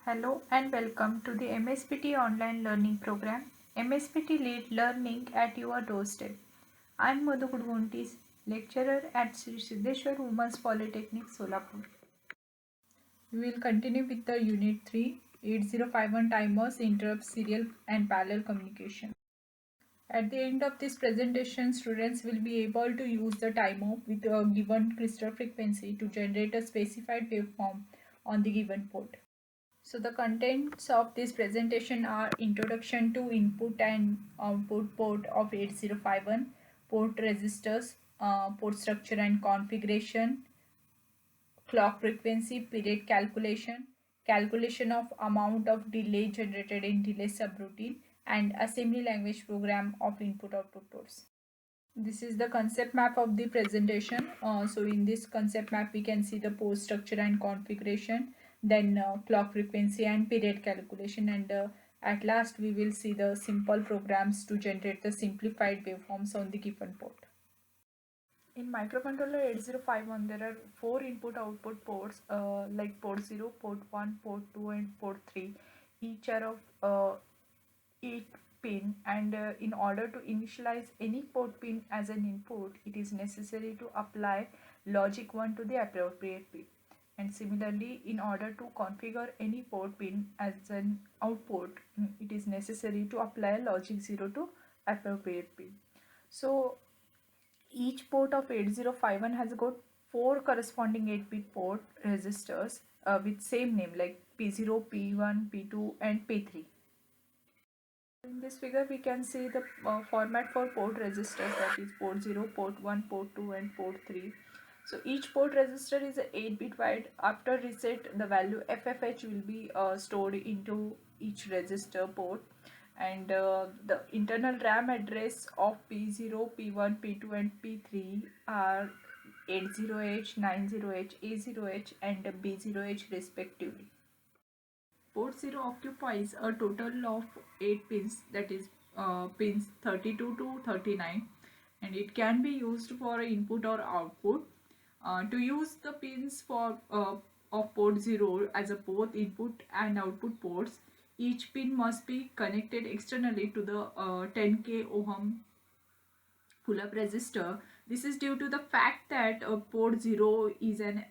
Hello and welcome to the MSPT online learning program, MSPT Lead Learning at your doorstep. I am Madhu Gudguntis, lecturer at Sri Siddheshwar Women's Polytechnic, Solapur. We will continue with the Unit 3, 8051 Timers, Interrupts, Serial and Parallel Communication. At the end of this presentation, students will be able to use the timer with a given crystal frequency to generate a specified waveform on the given port. So the contents of this presentation are introduction to input and output port of 8051, port registers, port structure and configuration, clock frequency, period calculation, calculation of amount of delay generated in delay subroutine, and assembly language program of input output ports. This is the concept map of the presentation. So in this concept map we can see the port structure and configuration, then clock frequency and period calculation, and at last we will see the simple programs to generate the simplified waveforms on the given port. In microcontroller 8051 there are 4 input output ports like port 0, port 1, port 2 and port 3. Each are of 8 pin, and in order to initialize any port pin as an input, it is necessary to apply logic 1 to the appropriate pin. And similarly, in order to configure any port pin as an output, it is necessary to apply logic 0 to appropriate pin. So each port of 8051 has got 4 corresponding 8-bit port registers with same name like P0, P1, P2 and P3. In this figure we can see the format for port registers, that is port 0, port 1, port 2 and port 3. So each port register is 8-bit wide. After reset, the value FFH will be stored into each register port, and the internal RAM address of P0, P1, P2 and P3 are 80H, 90H, A0H and B0H respectively. Port 0 occupies a total of 8 pins, that is pins 32 to 39, and it can be used for input or output. To use the pins for of port 0 as a both input and output ports, each pin must be connected externally to the 10k ohm pull-up resistor. This is due to the fact that port 0 is an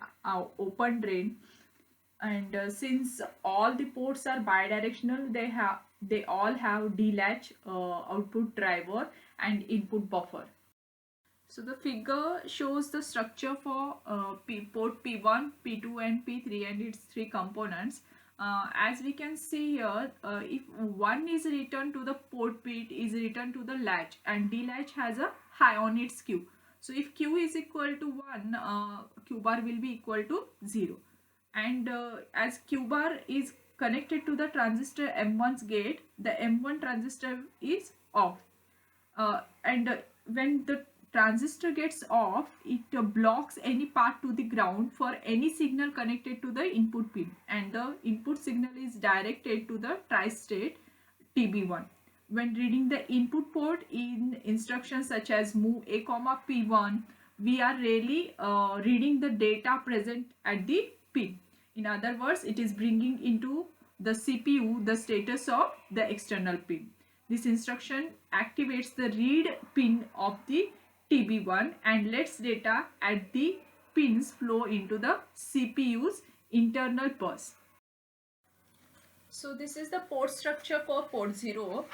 open drain, and since all the ports are bidirectional, they all have D-latch, output driver and input buffer. So the figure shows the structure for port P1, P2 and P3 and its 3 components. As we can see here, if 1 is returned to the port bit is returned to the latch, and D latch has a high on its Q. So if Q is equal to 1, Q bar will be equal to 0. And as Q bar is connected to the transistor M1's gate, the M1 transistor is off. And when the transistor gets off, it blocks any path to the ground for any signal connected to the input pin, and the input signal is directed to the tri-state TB1. When reading the input port in instructions such as move A comma P1, we are really reading the data present at the pin. In other words, it is bringing into the CPU the status of the external pin. This instruction activates the read pin of the TB1 and lets data at the pins flow into the CPU's internal bus. So this is the port structure for port 0.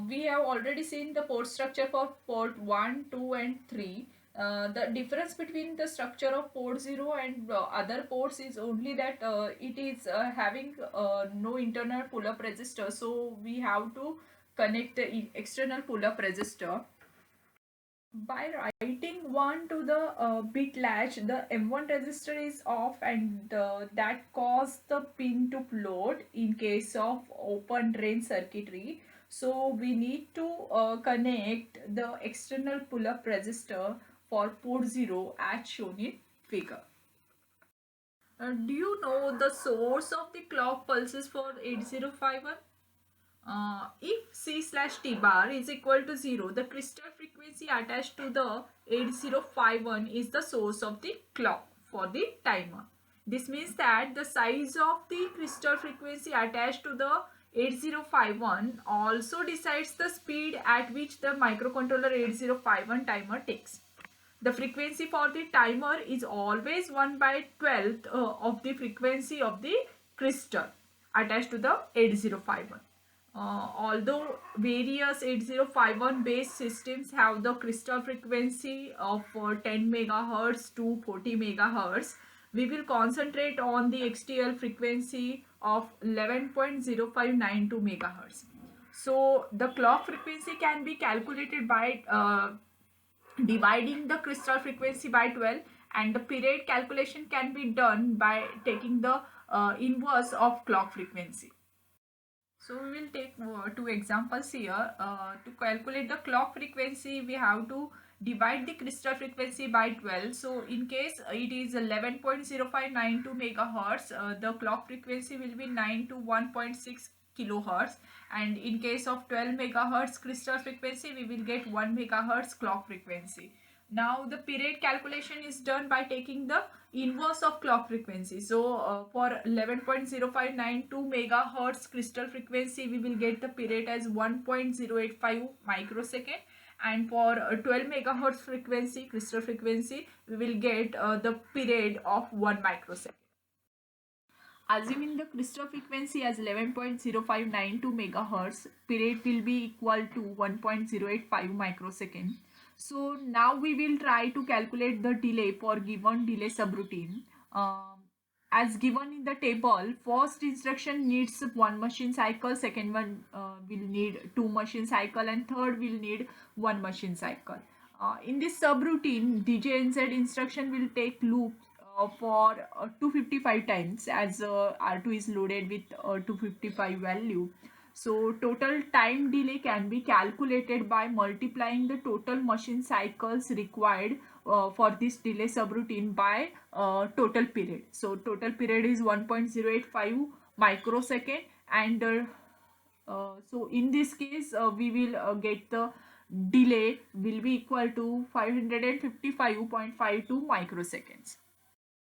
We have already seen the port structure for port 1, 2 and 3. The difference between the structure of port 0 and other ports is only that it is having no internal pull-up resistor. So we have to connect the external pull-up resistor. By writing 1 to the bit latch, the M1 resistor is off, and that causes the pin to float in case of open drain circuitry. So we need to connect the external pull-up resistor for port 0 as shown in figure. Do you know the source of the clock pulses for 8051? If C/T bar is equal to 0, the crystal frequency attached to the 8051 is the source of the clock for the timer. This means that the size of the crystal frequency attached to the 8051 also decides the speed at which the microcontroller 8051 timer takes. The frequency for the timer is always 1 by 12th of the frequency of the crystal attached to the 8051. Although various 8051 based systems have the crystal frequency of 10 megahertz to 40 megahertz, we will concentrate on the XTL frequency of 11.0592 megahertz. So the clock frequency can be calculated by dividing the crystal frequency by 12, and the period calculation can be done by taking the inverse of clock frequency. So we will take two examples here. To calculate the clock frequency, we have to divide the crystal frequency by 12. So in case it is 11.0592 megahertz, the clock frequency will be 9 to 1.6 kilohertz, and in case of 12 megahertz crystal frequency, we will get 1 megahertz clock frequency. Now the period calculation is done by taking the inverse of clock frequency. So for 11.0592 megahertz crystal frequency, we will get the period as 1.085 microsecond, and for 12 megahertz frequency crystal frequency, we will get the period of 1 microsecond. Assuming the crystal frequency as 11.0592 megahertz, period will be equal to 1.085 microsecond. So now we will try to calculate the delay for given delay subroutine. As given in the table, first instruction needs one machine cycle, second one will need two machine cycle, and third will need one machine cycle. In this subroutine, DJNZ instruction will take loop for 255 times, as R2 is loaded with 255 value. So total time delay can be calculated by multiplying the total machine cycles required for this delay subroutine by total period. So total period is 1.085 microsecond, and so in this case we will get the delay will be equal to 555.52 microseconds.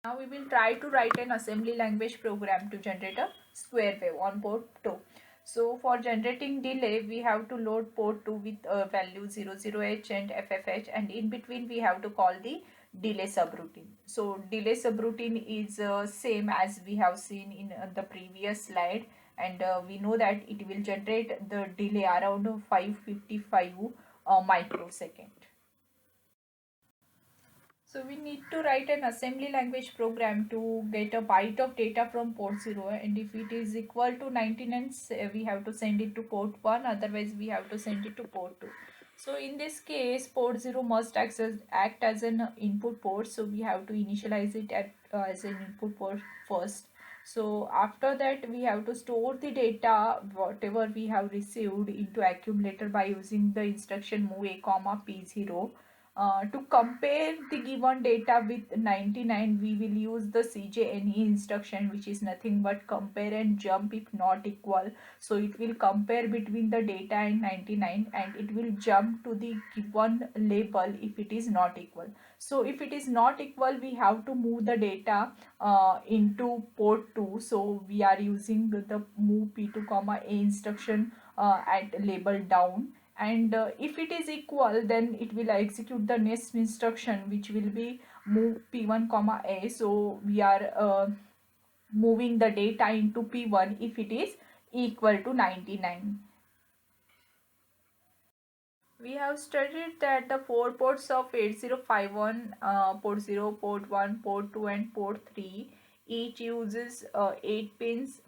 Now we will try to write an assembly language program to generate a square wave on port 2. So for generating delay, we have to load port 2 with value 00H and FFH, and in between we have to call the delay subroutine. So delay subroutine is same as we have seen in the previous slide, and we know that it will generate the delay around 555 microsecond. So we need to write an assembly language program to get a byte of data from port 0, and if it is equal to 99, we have to send it to port 1, otherwise we have to send it to port 2. So in this case, port 0 must act as an input port, so we have to initialize it as an input port first. So after that, we have to store the data whatever we have received into accumulator by using the instruction move a comma p0. To compare the given data with 99, we will use the CJNE instruction, which is nothing but compare and jump if not equal. So it will compare between the data and 99, and it will jump to the given label if it is not equal. So if it is not equal, we have to move the data into port 2. So we are using the move p2 comma a instruction at label down, and if it is equal, then it will execute the next instruction, which will be move p1 comma a. So we are moving the data into p1 if it is equal to 99. We have studied that the four ports of 8051, port 0, port 1, port 2 and port 3, each uses 8 pins,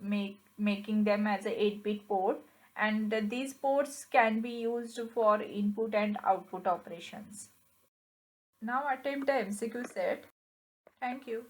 making them as a 8-bit port, and these ports can be used for input and output operations. Now attempt the MCQ set. Thank you.